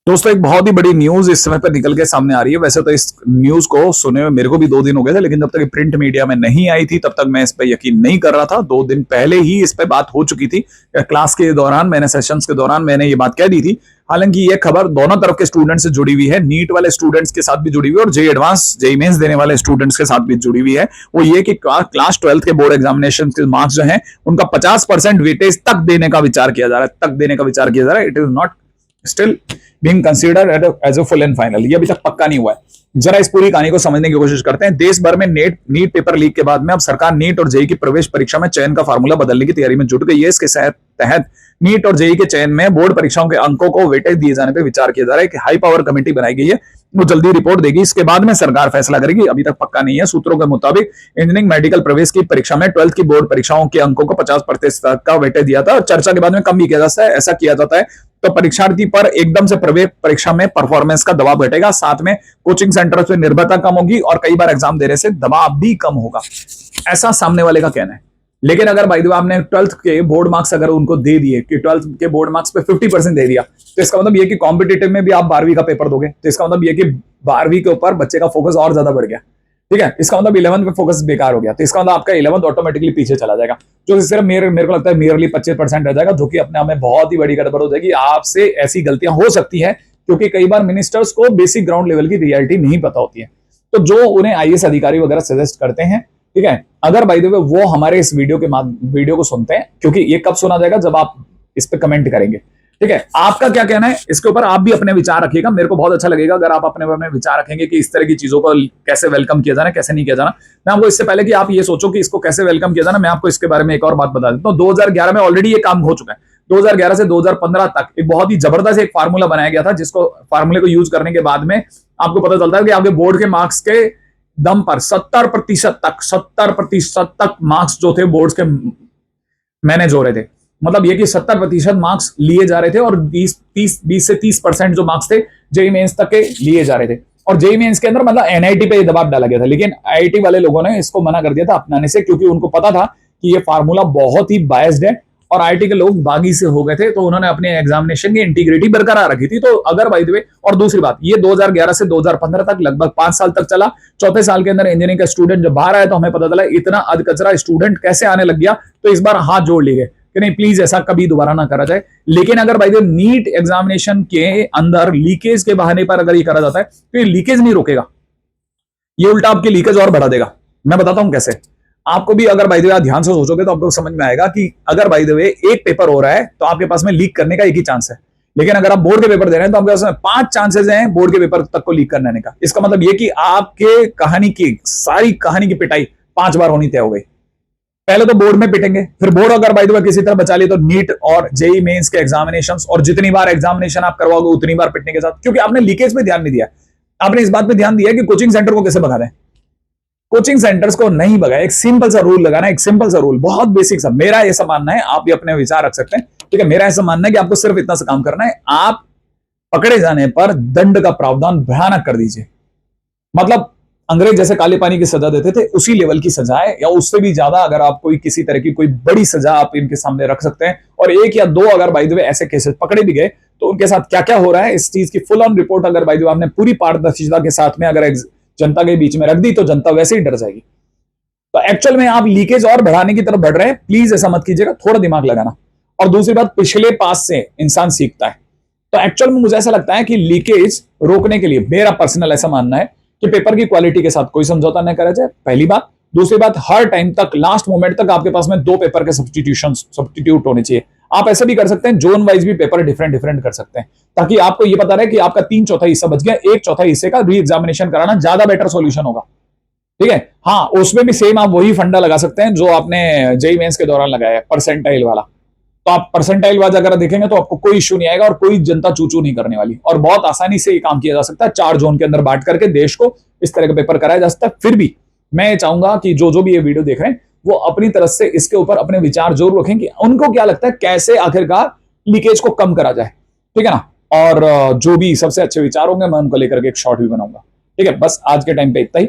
दोस्तों एक बहुत ही बड़ी न्यूज इस समय पर निकल के सामने आ रही है। वैसे तो इस न्यूज को सुने हुए मेरे को भी 2 दिन हो गए थे, लेकिन जब तक ये प्रिंट मीडिया में नहीं आई थी तब तक मैं इस पर यकीन नहीं कर रहा था। 2 दिन पहले ही इस पर बात हो चुकी थी। क्लास के दौरान मैंने सेशंस के दौरान मैंने ये बात कह दी थी। हालांकि ये खबर दोनों तरफ के स्टूडेंट से जुड़ी हुई है, नीट वाले स्टूडेंट्स के साथ भी जुड़ी हुई है और जेई एडवांस जेई मेंस देने वाले स्टूडेंट्स के साथ भी जुड़ी हुई है। वो ये कि क्लास 12th के बोर्ड एग्जामिनेशन के मार्क्स जो है उनका 50% वेटेज तक देने का विचार किया जा रहा है। It is not still being considered as a full and final. ये अभी तक पक्का नहीं हुआ है। जरा इस पूरी कहानी को समझने की कोशिश करते हैं। देश भर में नीट पेपर लीक के बाद में अब सरकार नीट और जेई की प्रवेश परीक्षा में चयन का फार्मूला बदलने की तैयारी में जुट गई है। इसके तहत नीट और जेई के चयन में बोर्ड परीक्षाओं के अंकों को वेटेज दिए जाने पर विचार किया जा रहा है। कि हाई पावर कमेटी बनाई गई है, वो जल्दी रिपोर्ट देगी। इसके बाद में सरकार फैसला करेगी। अभी तक पक्का नहीं है। सूत्रों के मुताबिक इंजीनियरिंग मेडिकल प्रवेश की परीक्षा में 12th की बोर्ड परीक्षाओं के अंकों को 50% का वेटेज दिया था और चर्चा के बाद में कम भी किया जाता है। ऐसा किया जाता है तो परीक्षार्थी पर एकदम से प्रवेश परीक्षा में परफॉर्मेंस का दबाव घटेगा, साथ में कोचिंग सेंटर पे निर्भरता कम होगी और कई बार एग्जाम देने से दबाव भी कम होगा, ऐसा सामने वाले का कहना है। लेकिन अगर भाई आपने 12th के बोर्ड मार्क्स अगर उनको दे दिए कि 12th के बोर्ड मार्क्स पे 50% दे दिया, तो इसका मतलब ये कि कॉम्पिटिटिव में भी आप 12वीं का पेपर दोगे, तो इसका मतलब ये कि 12वीं के ऊपर बच्चे का फोकस और ज्यादा बढ़ गया। ठीक है, इसका मतलब 11th पे फोकस बेकार हो गया, तो इसका मतलब आपका 11th ऑटोमेटिकली पीछे चला जाएगा, जो सिर्फ मेरे को लगता है मेयरली 25% रह जाएगा, जो कि अपने आप में बहुत ही बड़ी गड़बड़ हो जाएगी। आपसे ऐसी गलतियां हो सकती है क्योंकि कई बार मिनिस्टर्स को बेसिक ग्राउंड लेवल की रियलिटी नहीं पता होती है, तो जो उन्हें आईएएस अधिकारी वगैरह सजेस्ट करते हैं, ठीक है, अगर बाय द वे वो हमारे इस वीडियो को सुनते हैं, क्योंकि ये कब सुना जाएगा जब आप इस पे कमेंट करेंगे। ठीक है, आपका क्या कहना है इसके ऊपर, आप भी अपने विचार रखिएगा। मेरे को बहुत अच्छा लगेगा अगर आप अपने विचार रखेंगे कि इस तरह की चीजों को कैसे वेलकम किया जाना, कैसे नहीं किया जाना। मैं आपको इससे पहले कि आप ये सोचो कि इसको कैसे वेलकम किया जाना, मैं आपको इसके बारे में एक और बात बता देता हूँ। 2011 में ऑलरेडी ये काम हो चुका है। 2011 से 2015 तक एक बहुत ही जबरदस्त एक फार्मूला बनाया गया था, जिसको फार्मूले को यूज करने के बाद में आपको पता चलता है कि आपके बोर्ड के मार्क्स के दम पर 70% तक मार्क्स जो थे बोर्ड्स के मैनेज हो रहे थे। मतलब ये कि 70% मार्क्स लिए जा रहे थे और 20 से 30% जो मार्क्स थे जेई मेंस तक के लिए जा रहे थे। और जेई मेंस के अंदर मतलब एनआईटी पे दबाव डाला गया था, लेकिन आईआईटी वाले लोगों ने इसको मना कर दिया था अपनाने से, क्योंकि उनको पता था कि ये फार्मूला बहुत ही बायस्ड है और आईआईटी के लोग बागी से हो गए थे, तो उन्होंने अपने एग्जामिनेशन की इंटीग्रिटी बरकरार रखी थी। तो अगर बाय द वे, और दूसरी बात, ये 2011 से 2015 तक लगभग 5 साल तक चला। चौथे साल के अंदर इंजीनियरिंग का स्टूडेंट जब बाहर आया तो हमें पता चला इतना अधकचरा स्टूडेंट कैसे आने लग गया, तो इस बार हाथ जोड़ लिए गए कि नहीं प्लीज ऐसा कभी दोबारा ना करा जाए। लेकिन अगर भाई नीट एग्जामिनेशन के अंदर लीकेज के बहाने पर अगर ये करा जाता है तो ये लीकेज नहीं रोकेगा, ये उल्टा आपके लीकेज और बढ़ा देगा। मैं बताता हूं कैसे। आपको भी अगर बाय द वे ध्यान से सोचोगे तो आपको समझ में आएगा कि अगर बाय द वे एक पेपर हो रहा है तो आपके पास में लीक करने का एक ही चांस है, लेकिन अगर आप बोर्ड के पेपर दे रहे हैं तो आपके पास 5 चांसेस हैं बोर्ड के पेपर तक को लीक करने का। इसका मतलब ये कि आपके कहानी की सारी कहानी की पिटाई 5 बार होनी तय हो गई। पहले तो बोर्ड में पिटेंगे, फिर बोर्ड अगर बाय द वे किसी तरह बचा ली तो नीट और जेई मेंस के एग्जामिनेशंस, और जितनी बार एग्जामिनेशन आप करवाओगे उतनी बार पिटने के साथ, क्योंकि आपने लीकेज पे ध्यान नहीं दिया। आपने इस बात पे ध्यान दिया कि कोचिंग सेंटर को कैसे भगा दें। कोचिंग सेंटर्स को नहीं भगा, एक सिंपल सा रूल लगाना, एक सिंपल सा रूल, बहुत बेसिक सा। मेरा ऐसा मानना है, आप भी अपने विचार रख सकते हैं, ठीक है, मेरा ऐसा मानना है कि आपको सिर्फ इतना सा काम करना है, आप पकड़े जाने पर दंड का प्रावधान भयानक कर दीजिए। मतलब अंग्रेज जैसे काले पानी की सजा देते थे उसी लेवल की सजा है, या उससे भी ज्यादा अगर आप कोई किसी तरह की कोई बड़ी सजा आप इनके सामने रख सकते हैं। और 1 या 2 अगर बाय द वे ऐसे केसेस पकड़े भी गए तो उनके साथ क्या क्या हो रहा है इस चीज की फुल ऑन रिपोर्ट अगर बाय द वे आपने पूरी पारदर्शिता के साथ में अगर जनता के बीच में रख दी तो जनता वैसे ही डर जाएगी। तो एक्चुअल में आप लीकेज और बढ़ाने की तरफ बढ़ रहे हैं, प्लीज ऐसा मत कीजिएगा, थोड़ा दिमाग लगाना। और दूसरी बात, पिछले पास से इंसान सीखता है। तो एक्चुअल में मुझे ऐसा लगता है कि लीकेज रोकने के लिए मेरा पर्सनल ऐसा मानना है कि पेपर की क्वालिटी के साथ कोई समझौता न करा जाए, पहली बात। दूसरी बात, हर टाइम तक लास्ट मोमेंट तक आपके पास में 2 पेपर के सब्स्टिट्यूट होने चाहिए। आप ऐसा भी कर सकते हैं, जोन वाइज भी पेपर डिफरेंट कर सकते हैं, ताकि आपको ये पता रहे कि आपका 3/4 हिस्सा बच गया, 1/4 हिस्से का री एग्जामिनेशन कराना ज्यादा बेटर सॉल्यूशन होगा। ठीक है, हाँ, उसमें भी सेम आप वही फंडा लगा सकते हैं जो आपने जेई मेंस के दौरान लगाया है, परसेंटाइल वाला। तो आप परसेंटाइल वाइज अगर देखेंगे तो आपको कोई इश्यू नहीं आएगा और कोई जनता चूचू नहीं करने वाली, और बहुत आसानी से ये काम किया जा सकता है। 4 जोन के अंदर बांट करके देश को इस तरह का पेपर कराया जा सकता है। फिर भी मैं चाहूंगा कि जो भी ये वीडियो देख रहे हैं वो अपनी तरफ से इसके ऊपर अपने विचार जरूर रखें कि उनको क्या लगता है कैसे आखिरकार लीकेज को कम करा जाए, ठीक है ना। और जो भी सबसे अच्छे विचार होंगे मैं उनको लेकर के एक शॉर्ट भी बनाऊंगा। ठीक है, बस आज के टाइम पे इतना ही।